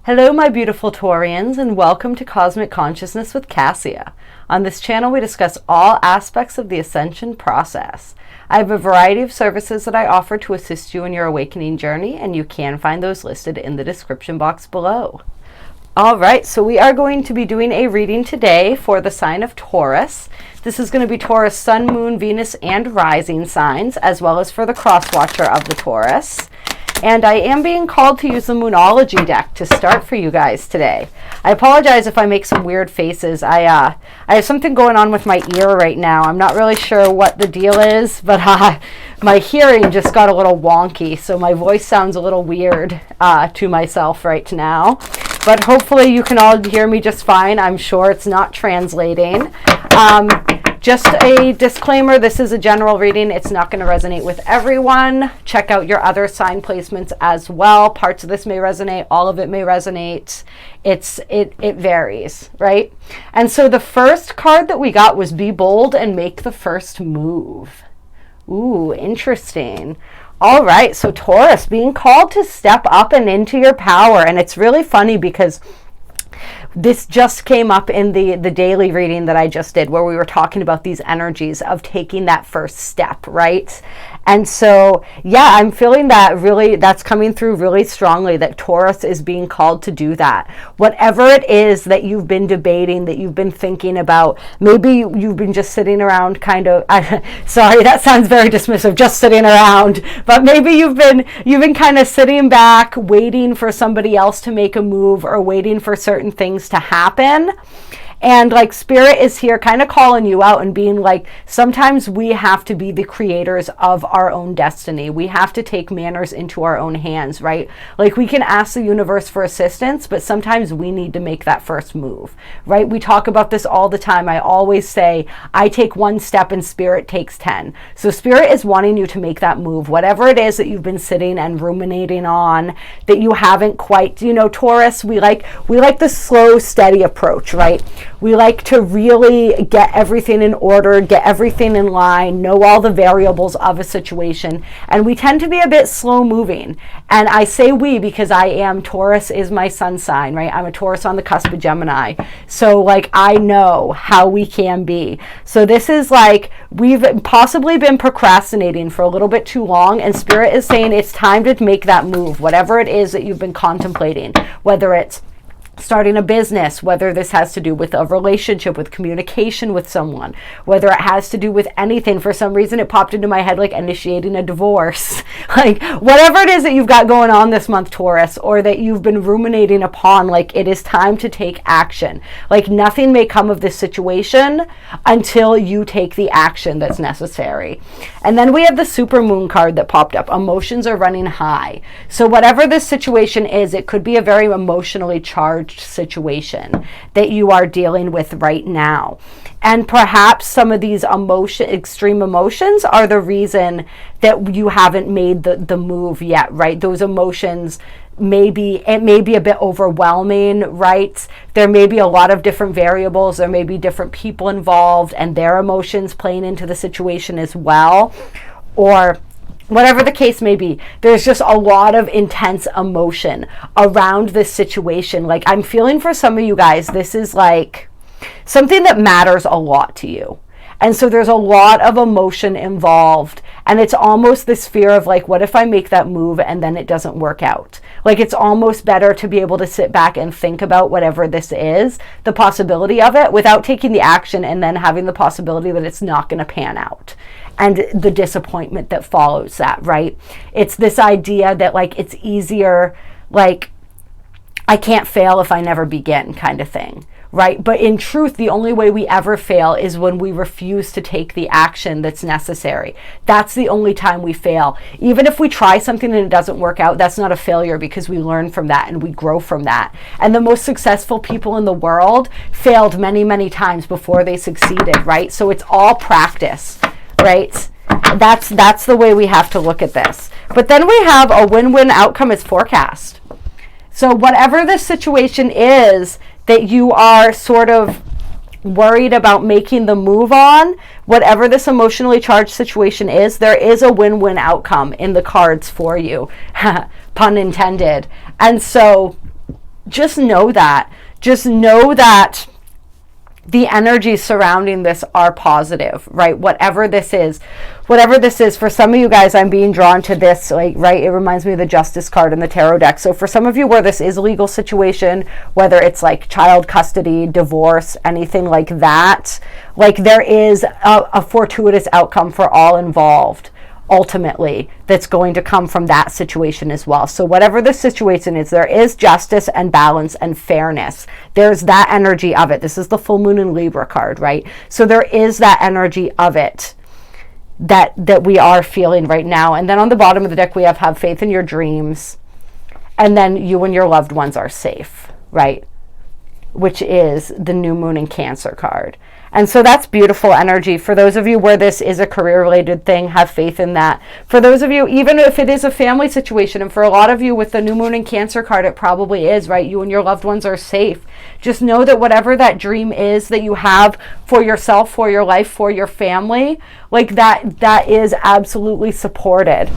Hello, my beautiful Taurians, and welcome to Cosmic Consciousness with Cassia. On this channel, we discuss all aspects of the Ascension process. I have a variety of services that I offer to assist you in your awakening journey, and you can find those listed in the description box below. All right, so we are going to be doing a reading today for the sign of Taurus. This is going to be Taurus, Sun, Moon, Venus, and Rising signs, as well as for the cross-watcher of the Taurus. And I am being called to use the Moonology deck to start for you guys today. I apologize if I make some weird faces. I have something going on with my ear right now. I'm not really sure what the deal is, but my hearing just got a little wonky, so my voice sounds a little weird to myself right now. But hopefully you can all hear me just fine. I'm sure it's not translating. Just a disclaimer, this is a general reading. It's not going to resonate with everyone. Check out your other sign placements as well. Parts of this may resonate, all of it may resonate. It varies, right? And so the first card that we got was Be Bold and Make the First Move. Ooh, interesting. All right, so Taurus, being called to step up and into your power. And it's really funny because this just came up in the daily reading that I just did, where we were talking about these energies of taking that first step, right? And so, yeah, I'm feeling that really, that's coming through really strongly, that Taurus is being called to do that. Whatever it is that you've been debating, that you've been thinking about, maybe you've been just sitting around kind of, sorry, that sounds very dismissive, just sitting around, but maybe you've been kind of sitting back, waiting for somebody else to make a move or waiting for certain things to happen. And like Spirit is here kind of calling you out and being like, sometimes we have to be the creators of our own destiny. We have to take matters into our own hands, right? Like we can ask the universe for assistance, but sometimes we need to make that first move, right? We talk about this all the time. I always say, I take one step and Spirit takes 10. So Spirit is wanting you to make that move, whatever it is that you've been sitting and ruminating on that you haven't quite, Taurus, we like the slow, steady approach, right? We like to really get everything in order, get everything in line, know all the variables of a situation. And we tend to be a bit slow moving. And I say we because Taurus is my sun sign, right? I'm a Taurus on the cusp of Gemini. So like I know how we can be. So this is like we've possibly been procrastinating for a little bit too long. And Spirit is saying it's time to make that move, whatever it is that you've been contemplating, whether it's starting a business, whether this has to do with a relationship, with communication with someone, whether it has to do with anything. For some reason it popped into my head like initiating a divorce. Like whatever it is that you've got going on this month, Taurus, or that you've been ruminating upon, like it is time to take action. Like nothing may come of this situation until you take the action that's necessary. And then we have the Supermoon card that popped up. Emotions are running high. So whatever this situation is, it could be a very emotionally charged situation that you are dealing with right now. And perhaps some of these extreme emotions are the reason that you haven't made the move yet, right? Those emotions it may be a bit overwhelming, right? There may be a lot of different variables. There may be different people involved and their emotions playing into the situation as well. Or whatever the case may be, there's just a lot of intense emotion around this situation. Like I'm feeling for some of you guys, this is like something that matters a lot to you. And so there's a lot of emotion involved. And it's almost this fear of like, what if I make that move and then it doesn't work out? Like it's almost better to be able to sit back and think about whatever this is, the possibility of it, without taking the action and then having the possibility that it's not going to pan out. And the disappointment that follows that, right? It's this idea that like it's easier, like I can't fail if I never begin kind of thing, right? But in truth, the only way we ever fail is when we refuse to take the action that's necessary. That's the only time we fail. Even if we try something and it doesn't work out, that's not a failure because we learn from that and we grow from that. And the most successful people in the world failed many, many times before they succeeded, right? So it's all practice. Right? That's the way we have to look at this. But then we have a win-win outcome as forecast. So whatever the situation is that you are sort of worried about making the move on, whatever this emotionally charged situation is, there is a win-win outcome in the cards for you, pun intended. And so just know that. Just know that the energies surrounding this are positive, right? Whatever this is, for some of you guys, I'm being drawn to this, like, right? It reminds me of the Justice card in the tarot deck. So for some of you where this is a legal situation, whether it's like child custody, divorce, anything like that, like there is a fortuitous outcome for all involved, ultimately, that's going to come from that situation as well. So whatever the situation is, there is justice and balance and fairness. There's that energy of it. This is the full moon in Libra card, right? So there is that energy of it that we are feeling right now. And then on the bottom of the deck, we have faith in your dreams. And then you and your loved ones are safe, right? Which is the new moon in Cancer card. And so that's beautiful energy. For those of you where this is a career-related thing, have faith in that. For those of you, even if it is a family situation, and for a lot of you with the new moon and Cancer card, it probably is, right? You and your loved ones are safe. Just know that whatever that dream is that you have for yourself, for your life, for your family, like that is absolutely supported.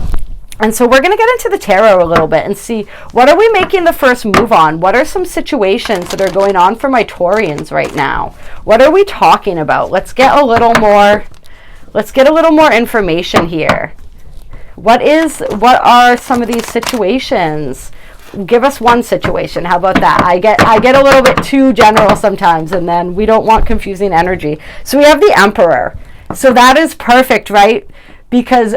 And so we're going to get into the tarot a little bit and see, what are we making the first move on? What are some situations that are going on for my Taurians right now? What are we talking about? Let's get a little more information here. What are some of these situations? Give us one situation. How about that? I get a little bit too general sometimes, and then we don't want confusing energy. So we have the Emperor. So that is perfect, right? Because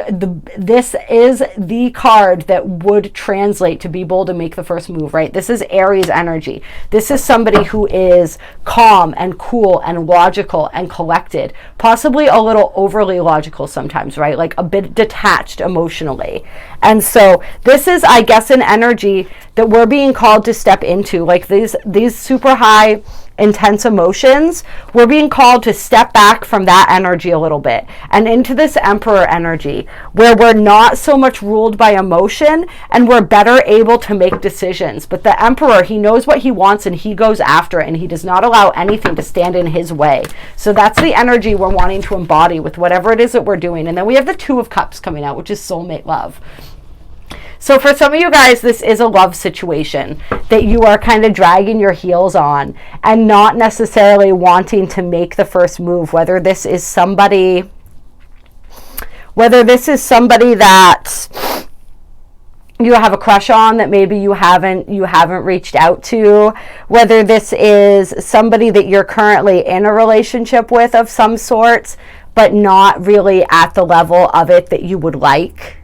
this is the card that would translate to be bold and make the first move, right? This is Aries energy. This is somebody who is calm and cool and logical and collected, possibly a little overly logical sometimes, right? Like a bit detached emotionally. And so this is, I guess, an energy that we're being called to step into. Like these super high intense emotions, we're being called to step back from that energy a little bit and into this Emperor energy where we're not so much ruled by emotion and we're better able to make decisions. But the Emperor, he knows what he wants and he goes after it, and he does not allow anything to stand in his way. So that's the energy we're wanting to embody with whatever it is that we're doing. And then we have the Two of Cups coming out, which is soulmate love. So for some of you guys, this is a love situation that you are kind of dragging your heels on and not necessarily wanting to make the first move, whether this is somebody that you have a crush on that maybe you haven't reached out to, whether this is somebody that you're currently in a relationship with of some sorts, but not really at the level of it that you would like.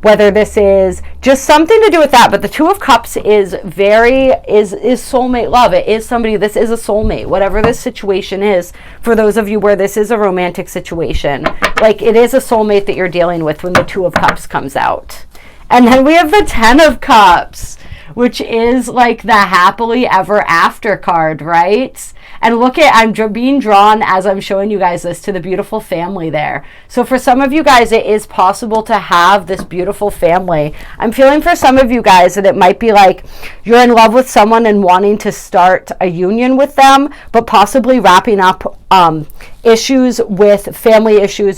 Whether this is just something to do with that, but the Two of Cups is soulmate love. It is somebody, this is a soulmate, whatever this situation is. For those of you where this is a romantic situation, like it is a soulmate that you're dealing with when the Two of Cups comes out. And then we have the Ten of Cups, which is like the happily ever after card, right? And look at, I'm being drawn as I'm showing you guys this to the beautiful family there. So for some of you guys, it is possible to have this beautiful family. I'm feeling for some of you guys that it might be like you're in love with someone and wanting to start a union with them, but possibly wrapping up family issues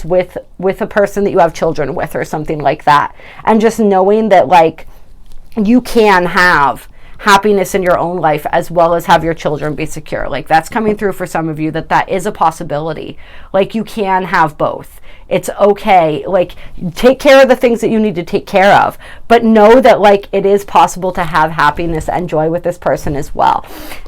with a person that you have children with or something like that. And just knowing that like you can have happiness in your own life as well as have your children be secure. Like that's coming through for some of you, that is a possibility. Like you can have both. It's okay. Like take care of the things that you need to take care of, but know that like it is possible to have happiness and joy with this person as well.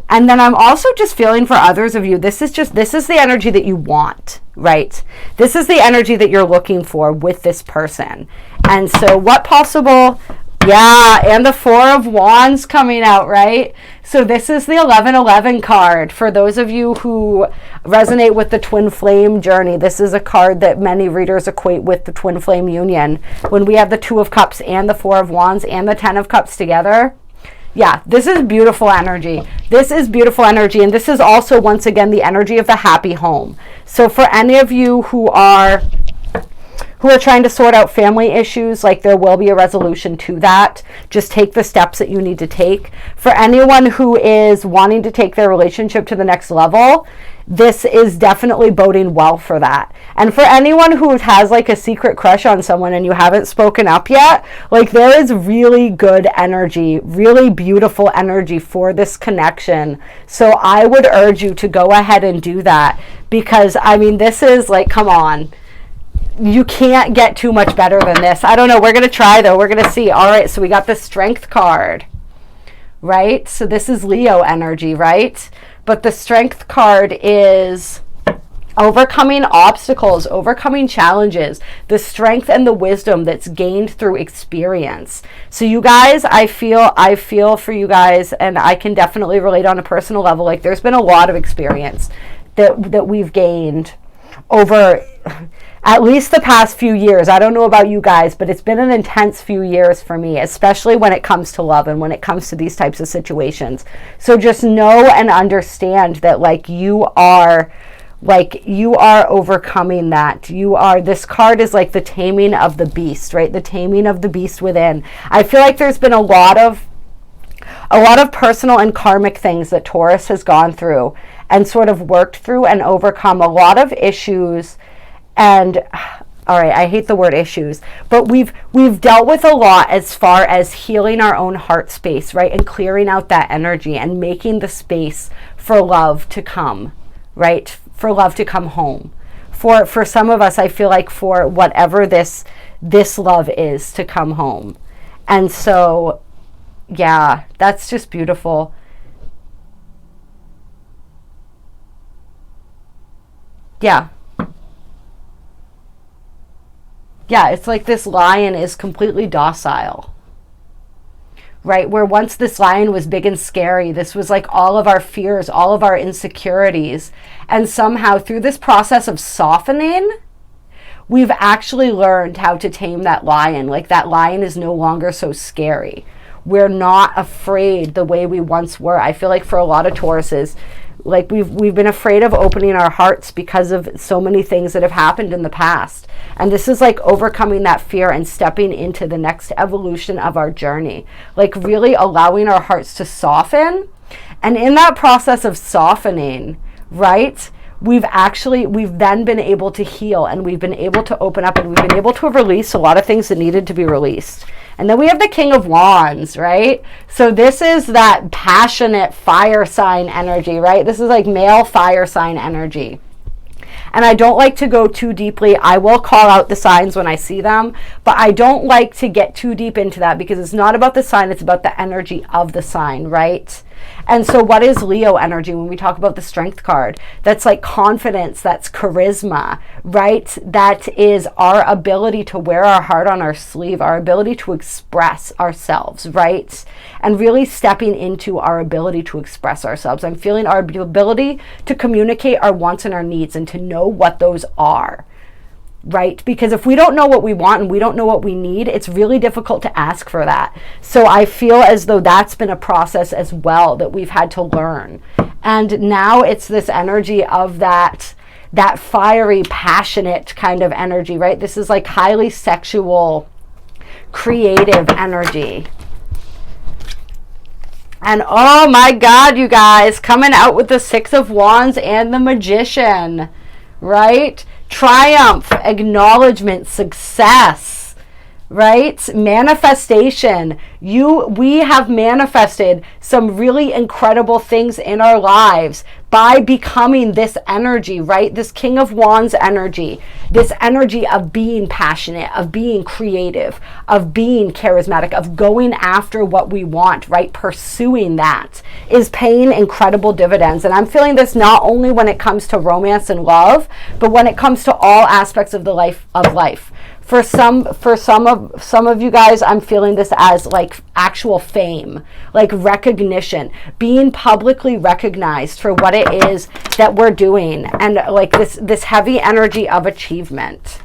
And then I'm also just feeling for others of you, this is the energy that you want, right? This is the energy that you're looking for with this person. And so what possible... Yeah, and the Four of Wands coming out, right? So this is the 1111 card. For those of you who resonate with the twin flame journey, this is a card that many readers equate with the twin flame union. When we have the Two of Cups and the Four of Wands and the Ten of Cups together, yeah, this is beautiful energy. This is beautiful energy, and this is also, once again, the energy of the happy home. So for any of you who are who are trying to sort out family issues, like there will be a resolution to that. Just take the steps that you need to take. For anyone who is wanting to take their relationship to the next level, this is definitely boding well for that. And for anyone who has like a secret crush on someone and you haven't spoken up yet, like there is really good energy, really beautiful energy for this connection. So I would urge you to go ahead and do that, because I mean, this is like, come on. You can't get too much better than this. I don't know. We're going to try though. We're going to see. All right. So we got the Strength card, right? So this is Leo energy, right? But the Strength card is overcoming obstacles, overcoming challenges, the strength and the wisdom that's gained through experience. So you guys, I feel for you guys, and I can definitely relate on a personal level. Like there's been a lot of experience that we've gained over at least the past few years. I don't know about you guys, but it's been an intense few years for me, especially when it comes to love and when it comes to these types of situations. So just know and understand that you are overcoming that. This card is like the taming of the beast, right? The taming of the beast within. I feel like there's been a lot of personal and karmic things that Taurus has gone through and sort of worked through and overcome a lot of issues. And all right, I hate the word issues, but we've dealt with a lot as far as healing our own heart space, right? And clearing out that energy and making the space for love to come, right? For love to come home. For some of us, I feel like for whatever this love is to come home. And so, yeah, that's just beautiful. Yeah. Yeah, it's like this lion is completely docile, right? Where once this lion was big and scary, this was like all of our fears, all of our insecurities. And somehow through this process of softening, we've actually learned how to tame that lion. Like that lion is no longer so scary. We're not afraid the way we once were. I feel like for a lot of Tauruses, like we've been afraid of opening our hearts because of so many things that have happened in the past. And this is like overcoming that fear and stepping into the next evolution of our journey. Like really allowing our hearts to soften. And in that process of softening, right, we've then been able to heal, and we've been able to open up, and we've been able to release a lot of things that needed to be released. And then we have the King of Wands, right? So this is that passionate fire sign energy, right? This is like male fire sign energy. And I don't like to go too deeply. I will call out the signs when I see them, but I don't like to get too deep into that because it's not about the sign, it's about the energy of the sign, right? And so what is Leo energy when we talk about the Strength card? That's like confidence, that's charisma, right? That is our ability to wear our heart on our sleeve, our ability to express ourselves, right? And really stepping into our ability to express ourselves. I'm feeling our ability to communicate our wants and our needs and to know what those are. Right? Because if we don't know what we want and we don't know what we need, it's really difficult to ask for that. So I feel as though that's been a process as well that we've had to learn. And now it's this energy of that fiery, passionate kind of energy, right? This is like highly sexual, creative energy. And oh my God, you guys, coming out with the Six of Wands and the Magician, right? Triumph, acknowledgement, success, right? Manifestation. We have manifested some really incredible things in our lives by becoming this energy, right? This King of Wands energy, this energy of being passionate, of being creative, of being charismatic, of going after what we want, right? Pursuing that is paying incredible dividends. And I'm feeling this not only when it comes to romance and love, but when it comes to all aspects of the life. For some of you guys, I'm feeling this as like actual fame, like recognition, being publicly recognized for what it is that we're doing, and like this heavy energy of achievement.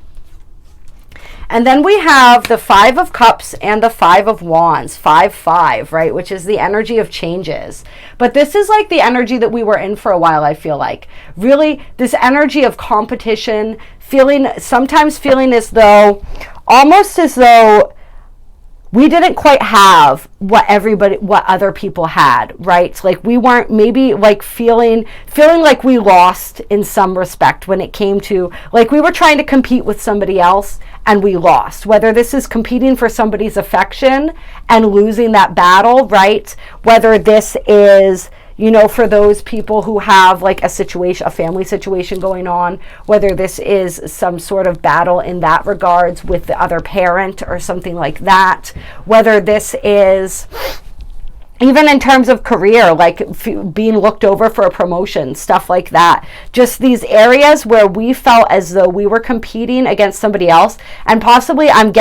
And then we have the Five of Cups and the Five of Wands, 5-5, right? Which is the energy of changes. But this is like the energy that we were in for a while, I feel like. Really, this energy of competition, sometimes feeling as though, almost as though we didn't quite have what other people had, right? Like we weren't, maybe like feeling like we lost in some respect when it came to, like we were trying to compete with somebody else and we lost. Whether this is competing for somebody's affection and losing that battle, right? Whether this is, you know, for those people who have like a family situation going on, whether this is some sort of battle in that regards with the other parent or something like that, whether this is even in terms of career, like being looked over for a promotion, stuff like that. Just these areas where we felt as though we were competing against somebody else, and possibly I'm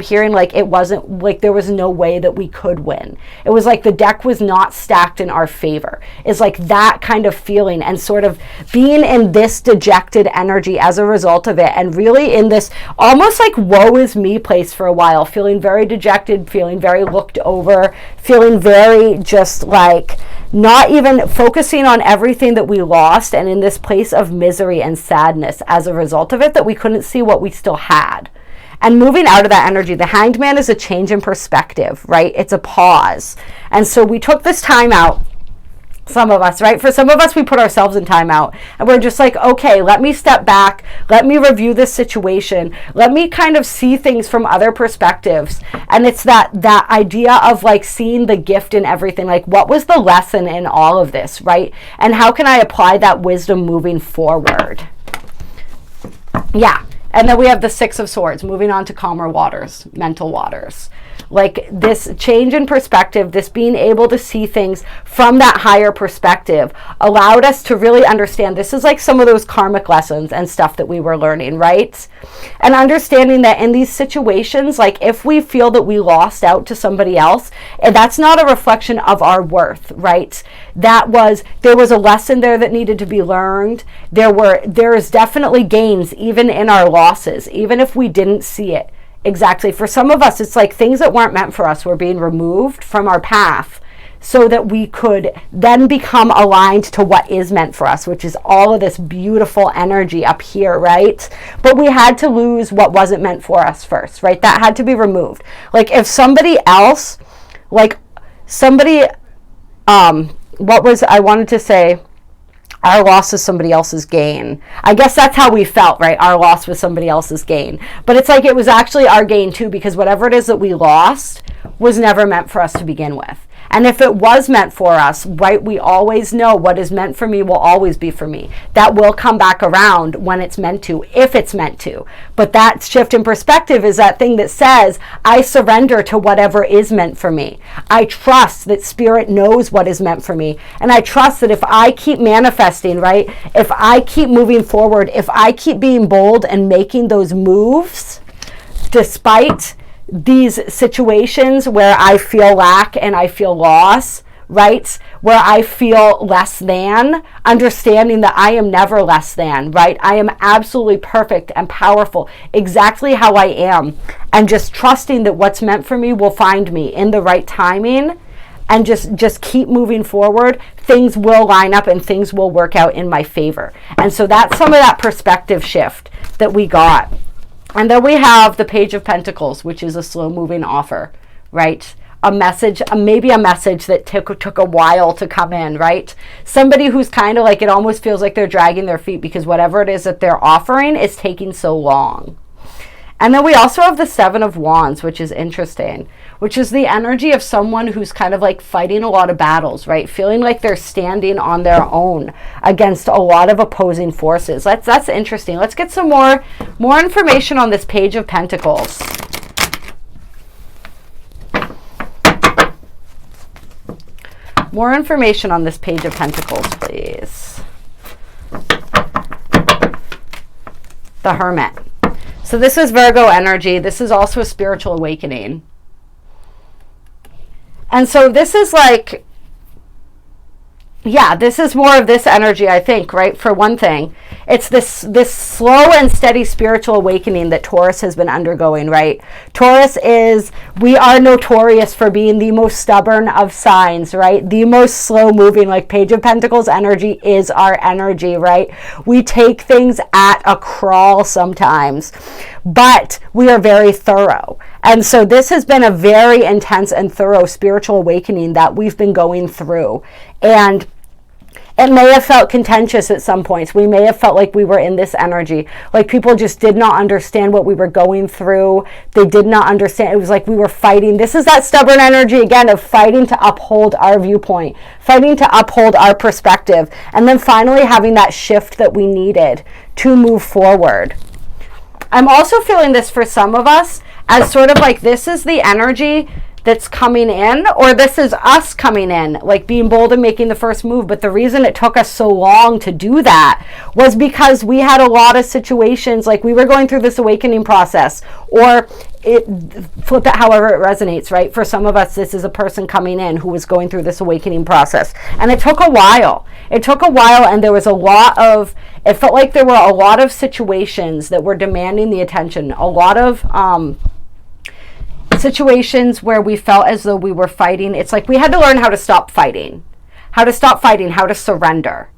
hearing like it wasn't, like there was no way that we could win. It was like the deck was not stacked in our favor. It's like that kind of feeling, and sort of being in this dejected energy as a result of it, and really in this almost like woe is me place for a while, feeling very dejected, feeling very looked over, feeling very just like not even focusing on everything that we lost, and in this place of misery and sadness as a result of it, that we couldn't see what we still had. And moving out of that energy, the Hanged Man is a change in perspective, right? It's a pause. And so we took this time out, some of us, right? For some of us, we put ourselves in timeout and we're just like, okay, let me step back. Let me review this situation. Let me kind of see things from other perspectives. And it's that idea of like seeing the gift in everything. Like, what was the lesson in all of this, right? And how can I apply that wisdom moving forward? Yeah. And then we have the Six of Swords, moving on to calmer waters, mental waters. Like this change in perspective, this being able to see things from that higher perspective allowed us to really understand. This is like some of those karmic lessons and stuff that we were learning, right? And understanding that in these situations, like if we feel that we lost out to somebody else, that's not a reflection of our worth, right? There was a lesson there that needed to be learned. There is definitely gains even in our losses, even if we didn't see it. Exactly. For some of us, it's like things that weren't meant for us were being removed from our path so that we could then become aligned to what is meant for us, which is all of this beautiful energy up here, right? But we had to lose what wasn't meant for us first, right? That had to be removed. Like if somebody else, I wanted to say, our loss is somebody else's gain. I guess that's how we felt, right? Our loss was somebody else's gain. But it's like it was actually our gain too, because whatever it is that we lost was never meant for us to begin with. And if it was meant for us, right, we always know what is meant for me will always be for me. That will come back around when it's meant to, if it's meant to. But that shift in perspective is that thing that says, I surrender to whatever is meant for me. I trust that Spirit knows what is meant for me. And I trust that if I keep manifesting, right, if I keep moving forward, if I keep being bold and making those moves, despite these situations where I feel lack and I feel loss, right? Where I feel less than, understanding that I am never less than, right? I am absolutely perfect and powerful exactly how I am. And just trusting that what's meant for me will find me in the right timing, and just keep moving forward. Things will line up and things will work out in my favor. And so that's some of that perspective shift that we got. And then we have the Page of Pentacles, which is a slow-moving offer, right? A message, maybe a message that took a while to come in, right? Somebody who's kind of like, it almost feels like they're dragging their feet because whatever it is that they're offering is taking so long. And then we also have the Seven of Wands, which is interesting, which is the energy of someone who's kind of like fighting a lot of battles, right? Feeling like they're standing on their own against a lot of opposing forces. That's interesting. Let's get some more information on this Page of Pentacles. More information on this Page of Pentacles, please. The Hermit. So this is Virgo energy. This is also a spiritual awakening. And so this is like, yeah, this is more of this energy, I think, right? For one thing, it's this slow and steady spiritual awakening that Taurus has been undergoing, right? We are notorious for being the most stubborn of signs, right? The most slow moving, like Page of Pentacles energy is our energy, right? We take things at a crawl sometimes, but we are very thorough. And so this has been a very intense and thorough spiritual awakening that we've been going through. And it may have felt contentious at some points. We may have felt like we were in this energy. Like people just did not understand what we were going through. They did not understand. It was like we were fighting. This is that stubborn energy again of fighting to uphold our viewpoint, fighting to uphold our perspective, and then finally having that shift that we needed to move forward. I'm also feeling this for some of us as sort of like this is the energy that's coming in, or this is us coming in, like being bold and making the first move. But the reason it took us so long to do that was because we had a lot of situations, like we were going through this awakening process, or flip it however it resonates, right? For some of us, this is a person coming in who was going through this awakening process. And it took a while. It felt like there were a lot of situations that were demanding the attention, a lot of situations where we felt as though we were fighting. It's like we had to learn how to stop fighting, how to surrender.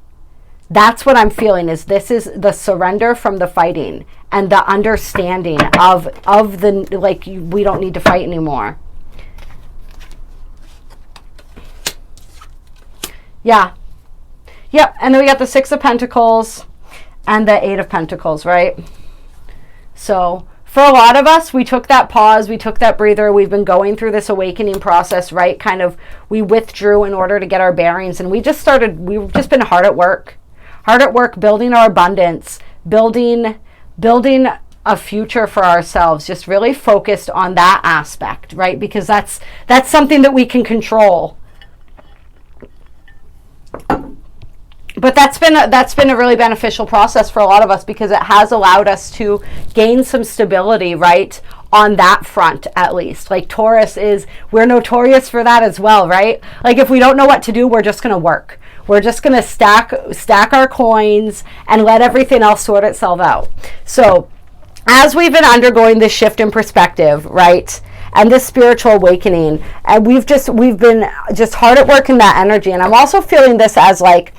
That's what I'm feeling, is this is the surrender from the fighting and the understanding of the, like, we don't need to fight anymore. Yeah. Yep. And then we got the Six of Pentacles and the Eight of Pentacles, right? So for a lot of us, we took that pause, we took that breather, we've been going through this awakening process, right? Kind of, we withdrew in order to get our bearings, and we've just been hard at work, building our abundance, building a future for ourselves, just really focused on that aspect, right? Because that's something that we can control. But that's been a really beneficial process for a lot of us, because it has allowed us to gain some stability, right? On that front, at least. Like Taurus we're notorious for that as well, right? Like if we don't know what to do, we're just going to work. We're just going to stack our coins and let everything else sort itself out. So as we've been undergoing this shift in perspective, right? And this spiritual awakening, and we've been just hard at work in that energy. And I'm also feeling this as like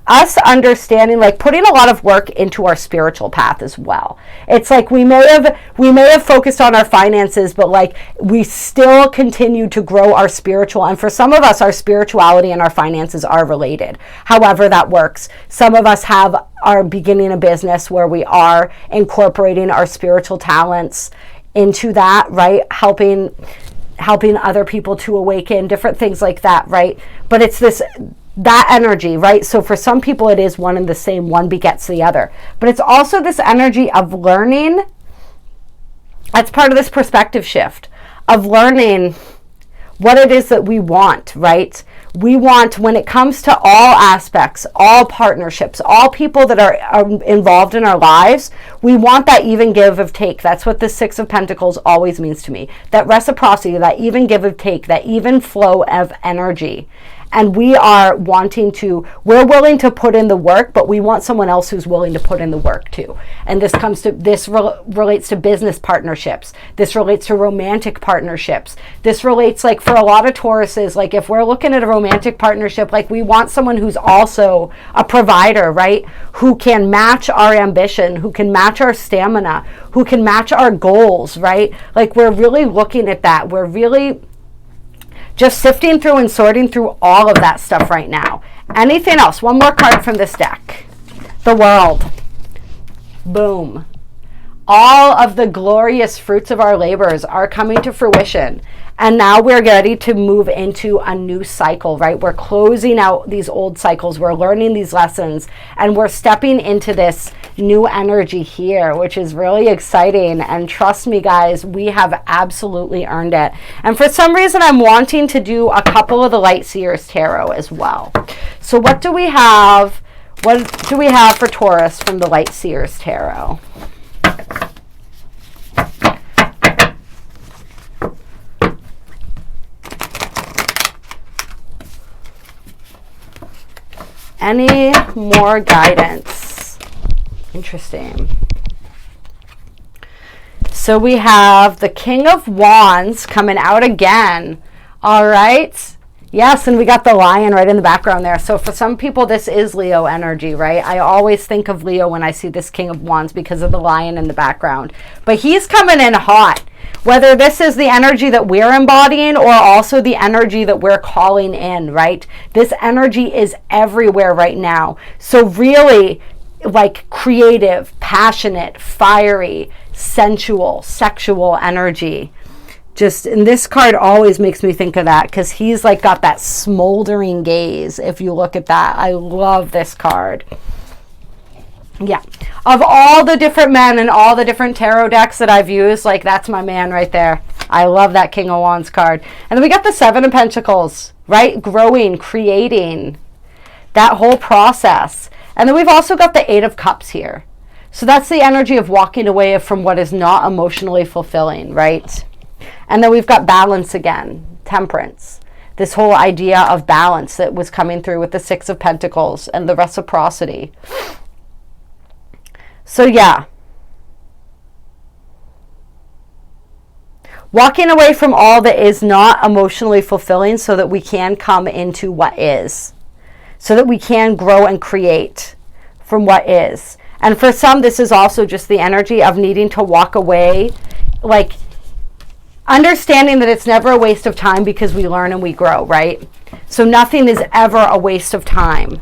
us understanding, like putting a lot of work into our spiritual path as well. It's like we may have focused on our finances, but like we still continue to grow our spiritual. And for some of us, our spirituality and our finances are related. However that works. Some of us are beginning a business where we are incorporating our spiritual talents into that, right? Helping other people to awaken, different things like that, right? But it's that energy, right? So for some people it is one and the same, one begets the other. But it's also this energy of learning. That's part of this perspective shift of learning what it is that we want, right? We want, when it comes to all aspects, all partnerships, all people that are involved in our lives, we want that even give of take. That's what the Six of Pentacles always means to me. That reciprocity, that even give of take, that even flow of energy. And we're willing to put in the work, but we want someone else who's willing to put in the work too. And this relates to business partnerships. This relates to romantic partnerships. This relates, like for a lot of Tauruses, like if we're looking at a romantic partnership, like we want someone who's also a provider, right? Who can match our ambition, who can match our stamina, who can match our goals, right? Like we're really looking at that. We're really just sifting through and sorting through all of that stuff right now. Anything else? One more card from this deck. The World. Boom. All of the glorious fruits of our labors are coming to fruition. And now we're ready to move into a new cycle, right? We're closing out these old cycles. We're learning these lessons. And we're stepping into this new energy here, which is really exciting. And trust me, guys, we have absolutely earned it. And for some reason, I'm wanting to do a couple of the Light Seers Tarot as well. So what do we have? What do we have for Taurus from the Light Seers Tarot? Any more guidance? Interesting. So we have the King of Wands coming out again. All right. Yes, and we got the lion right in the background there. So for some people, this is Leo energy, right? I always think of Leo when I see this King of Wands because of the lion in the background. But he's coming in hot. Whether this is the energy that we're embodying or also the energy that we're calling in, right? This energy is everywhere right now. So really, like creative, passionate, fiery, sensual, sexual energy. Just, and this card always makes me think of that because he's like got that smoldering gaze. If you look at that, I love this card. Yeah, of all the different men and all the different tarot decks that I've used, like that's my man right there. I love that King of Wands card. And then we got the Seven of Pentacles, right? Growing, creating, that whole process. And then we've also got the Eight of Cups here. So that's the energy of walking away from what is not emotionally fulfilling, right? And then we've got balance again, temperance. This whole idea of balance that was coming through with the Six of Pentacles and the reciprocity. So yeah, walking away from all that is not emotionally fulfilling so that we can come into what is, so that we can grow and create from what is. And for some, this is also just the energy of needing to walk away, like understanding that it's never a waste of time because we learn and we grow, right? So nothing is ever a waste of time.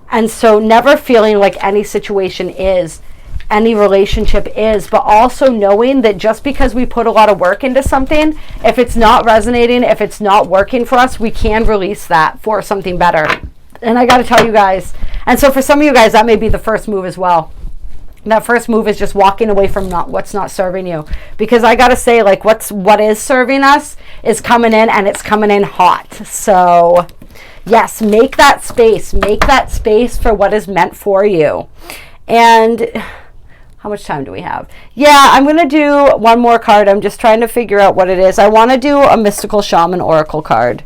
And so never feeling like any situation is, any relationship is, but also knowing that just because we put a lot of work into something, if it's not resonating, if it's not working for us, we can release that for something better. And I got to tell you guys, and so for some of you guys, that may be the first move as well. That first move is just walking away from what's not serving you. Because I got to say, like, what is serving us is coming in, and it's coming in hot. So yes, make that space. Make that space for what is meant for you. And how much time do we have? Yeah, I'm going to do one more card. I'm just trying to figure out what it is. I want to do a Mystical Shaman Oracle card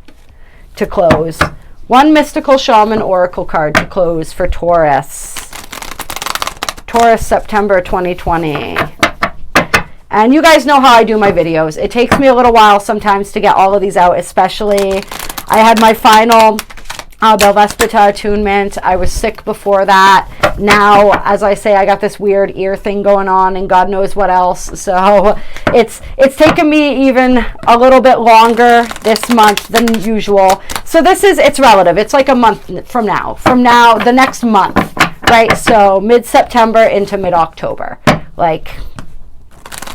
to close. One Mystical Shaman Oracle card to close for Taurus. Taurus, September 2020. And you guys know how I do my videos. It takes me a little while sometimes to get all of these out, especially I had my final Belvaspata attunement. I was sick before that. Now, as I say, I got this weird ear thing going on and God knows what else. So it's taken me even a little bit longer this month than usual. So it's relative. It's like a month from now. From now, the next month, right? So mid-September into mid-October. Like,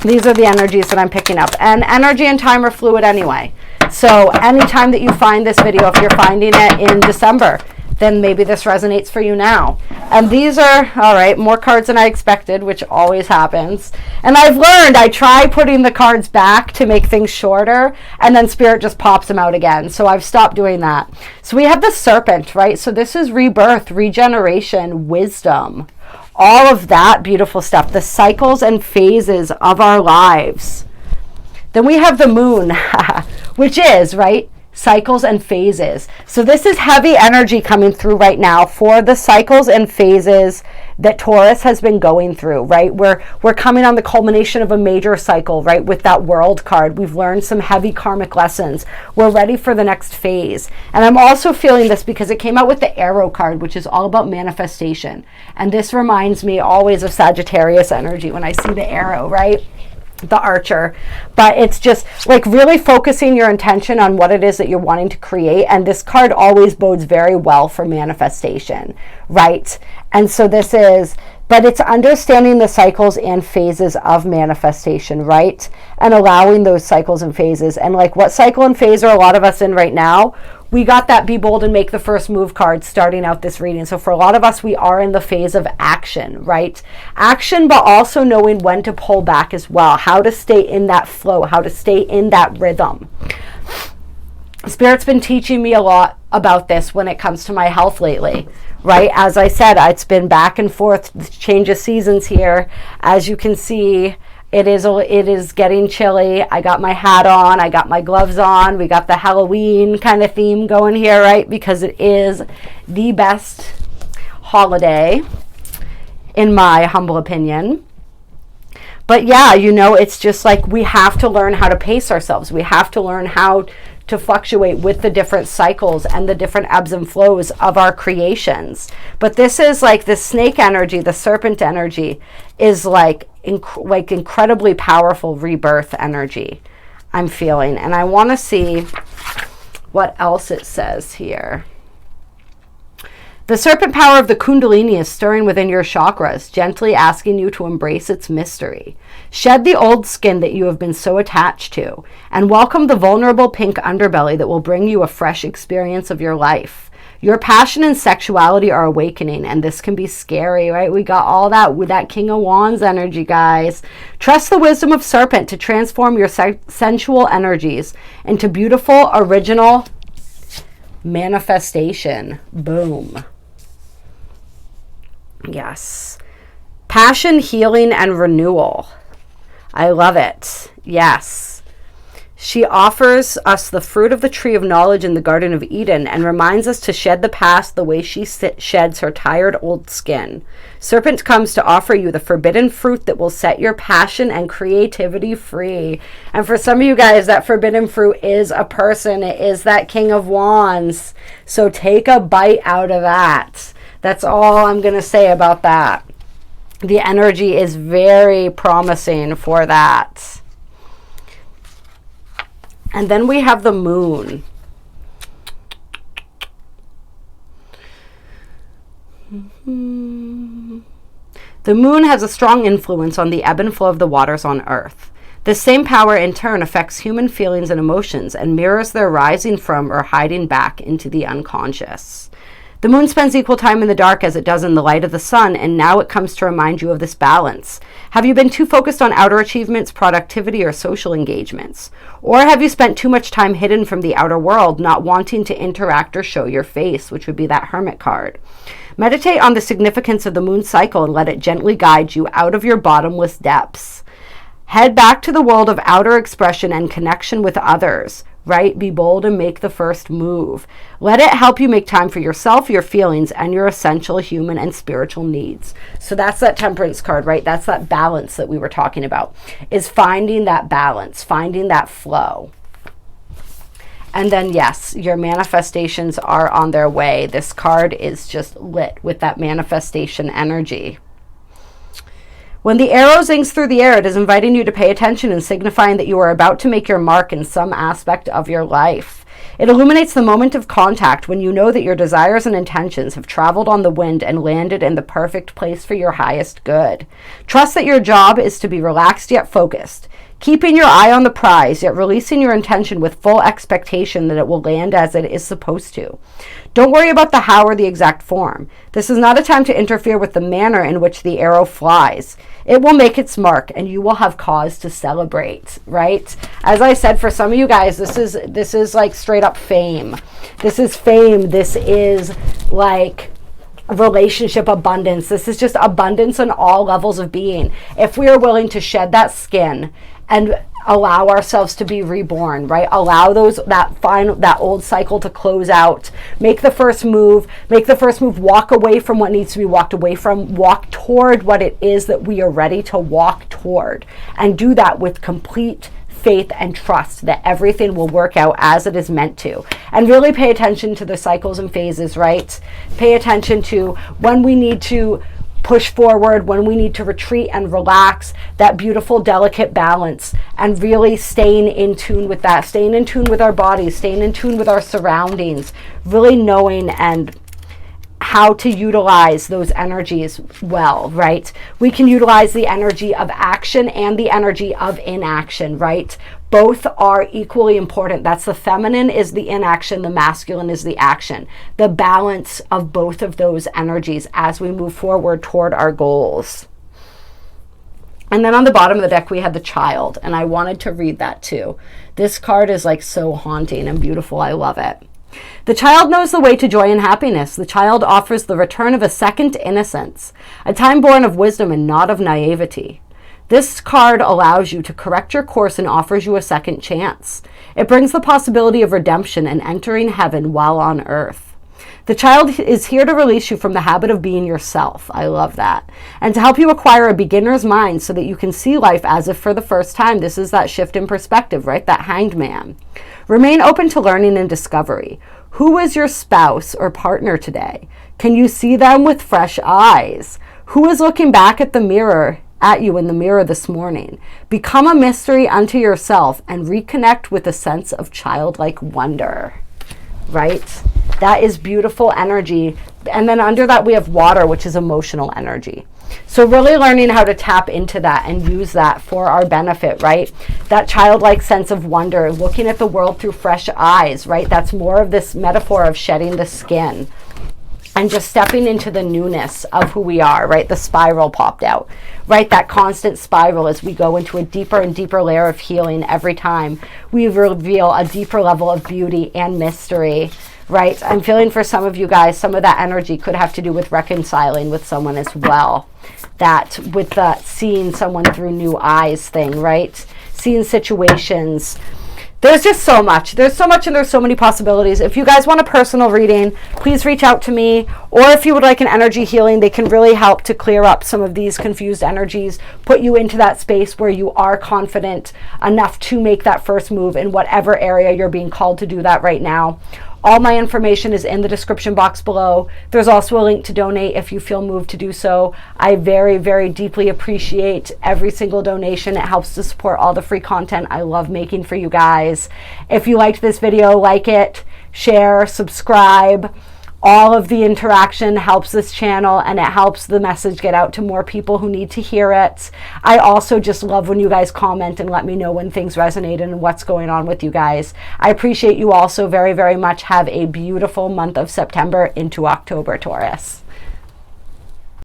these are the energies that I'm picking up. And energy and time are fluid anyway. So anytime that you find this video, if you're finding it in December, then maybe this resonates for you now. And these are, all right, more cards than I expected, which always happens. And I've learned, I try putting the cards back to make things shorter, and then Spirit just pops them out again. So I've stopped doing that. So we have the Serpent, right? So this is rebirth, regeneration, wisdom, all of that beautiful stuff, the cycles and phases of our lives. Then we have the Moon, which is, right, cycles and phases. So this is heavy energy coming through right now for the cycles and phases that Taurus has been going through, right? We're coming on the culmination of a major cycle, right? With that World card, we've learned some heavy karmic lessons. We're ready for the next phase. And I'm also feeling this because it came out with the Arrow card, which is all about manifestation. And this reminds me always of Sagittarius energy when I see the arrow, right? The archer. But it's just like really focusing your intention on what it is that you're wanting to create. And this card always bodes very well for manifestation, right? And so this is, but it's understanding the cycles and phases of manifestation, right? And allowing those cycles and phases. And like, what cycle and phase are a lot of us in right now? We got that Be Bold and Make the First Move card starting out this reading. So for a lot of us, we are in the phase of action, right? Action, but also knowing when to pull back as well. How to stay in that flow, how to stay in that rhythm. Spirit's been teaching me a lot about this when it comes to my health lately, right? As I said, it's been back and forth, change of seasons here. As you can see, it is getting chilly. I got my hat on. I got my gloves on. We got the Halloween kind of theme going here, right? Because it is the best holiday, in my humble opinion. But yeah, you know, it's just like we have to learn how to pace ourselves. We have to learn how to fluctuate with the different cycles and the different ebbs and flows of our creations. But this is like the snake energy, the serpent energy is like incredibly powerful rebirth energy I'm feeling. And I want to see what else it says here. The serpent power of the Kundalini is stirring within your chakras, gently asking you to embrace its mystery. Shed the old skin that you have been so attached to, and welcome the vulnerable pink underbelly that will bring you a fresh experience of your life. Your passion and sexuality are awakening, and this can be scary, right? We got all that with that King of Wands energy, guys. Trust the wisdom of Serpent to transform your sensual energies into beautiful, original manifestation. Boom. Yes. Passion, healing, and renewal. I love it. Yes. She offers us the fruit of the tree of knowledge in the Garden of Eden and reminds us to shed the past the way she sheds her tired old skin. Serpent comes to offer you the forbidden fruit that will set your passion and creativity free. And for some of you guys, that forbidden fruit is a person. It is that King of Wands. So take a bite out of that. That's all I'm going to say about that. The energy is very promising for that. And then we have the moon. The moon has a strong influence on the ebb and flow of the waters on Earth. This same power in turn affects human feelings and emotions and mirrors their rising from or hiding back into the unconscious. The moon spends equal time in the dark as it does in the light of the sun, and now it comes to remind you of this balance. Have you been too focused on outer achievements, productivity, or social engagements? Or have you spent too much time hidden from the outer world, not wanting to interact or show your face, which would be that Hermit card? Meditate on the significance of the moon cycle and let it gently guide you out of your bottomless depths. Head back to the world of outer expression and connection with others. Right? Be bold and make the first move. Let it help you make time for yourself, your feelings, and your essential human and spiritual needs. So that's that Temperance card, right? That's that balance that we were talking about, is finding that balance, finding that flow. And then, yes, your manifestations are on their way. This card is just lit with that manifestation energy. When the arrow zings through the air, it is inviting you to pay attention and signifying that you are about to make your mark in some aspect of your life. It illuminates the moment of contact when you know that your desires and intentions have traveled on the wind and landed in the perfect place for your highest good. Trust that your job is to be relaxed yet focused, keeping your eye on the prize, yet releasing your intention with full expectation that it will land as it is supposed to. Don't worry about the how or the exact form. This is not a time to interfere with the manner in which the arrow flies. It will make its mark and you will have cause to celebrate, right? As I said, for some of you guys, this is like straight up fame. This is fame. This is like relationship abundance. This is just abundance on all levels of being. If we are willing to shed that skin and allow ourselves to be reborn, right? Allow that old cycle to close out. Make the first move. Walk away from what needs to be walked away from. Walk toward what it is that we are ready to walk toward. And do that with complete faith and trust that everything will work out as it is meant to. And really pay attention to the cycles and phases, right? Pay attention to when we need to push forward, when we need to retreat and relax, that beautiful, delicate balance, and really staying in tune with that, staying in tune with our bodies, staying in tune with our surroundings, really knowing and how to utilize those energies well, right? We can utilize the energy of action and the energy of inaction, right? Both are equally important. That's the feminine is the inaction, the masculine is the action. The balance of both of those energies as we move forward toward our goals. And then on the bottom of the deck, we had the Child, and I wanted to read that too. This card is like so haunting and beautiful. I love it. The Child knows the way to joy and happiness. The Child offers the return of a second innocence, a time born of wisdom and not of naivety. This card allows you to correct your course and offers you a second chance. It brings the possibility of redemption and entering heaven while on earth. The child is here to release you from the habit of being yourself. I love that. And to help you acquire a beginner's mind so that you can see life as if for the first time. This is that shift in perspective, right? That hanged man. Remain open to learning and discovery. Who is your spouse or partner today? Can you see them with fresh eyes? Who is looking back at you in the mirror this morning? Become a mystery unto yourself and reconnect with a sense of childlike wonder, right? That is beautiful energy. And then under that we have water, which is emotional energy. So really learning how to tap into that and use that for our benefit, right? That childlike sense of wonder, looking at the world through fresh eyes, right? That's more of this metaphor of shedding the skin and just stepping into the newness of who we are, right? The spiral popped out, right? That constant spiral as we go into a deeper and deeper layer of healing every time we reveal a deeper level of beauty and mystery, right? I'm feeling for some of you guys, some of that energy could have to do with reconciling with someone as well. That with the seeing someone through new eyes thing, right? Seeing situations. There's just so much. There's so much and there's so many possibilities. If you guys want a personal reading, please reach out to me. Or if you would like an energy healing, they can really help to clear up some of these confused energies, put you into that space where you are confident enough to make that first move in whatever area you're being called to do that right now. All my information is in the description box below. There's also a link to donate if you feel moved to do so. I very, very deeply appreciate every single donation. It helps to support all the free content I love making for you guys. If you liked this video, like it, share, subscribe. All of the interaction helps this channel and it helps the message get out to more people who need to hear it. I also just love when you guys comment and let me know when things resonate and what's going on with you guys. I appreciate you all so very, very much. Have a beautiful month of September into October, Taurus.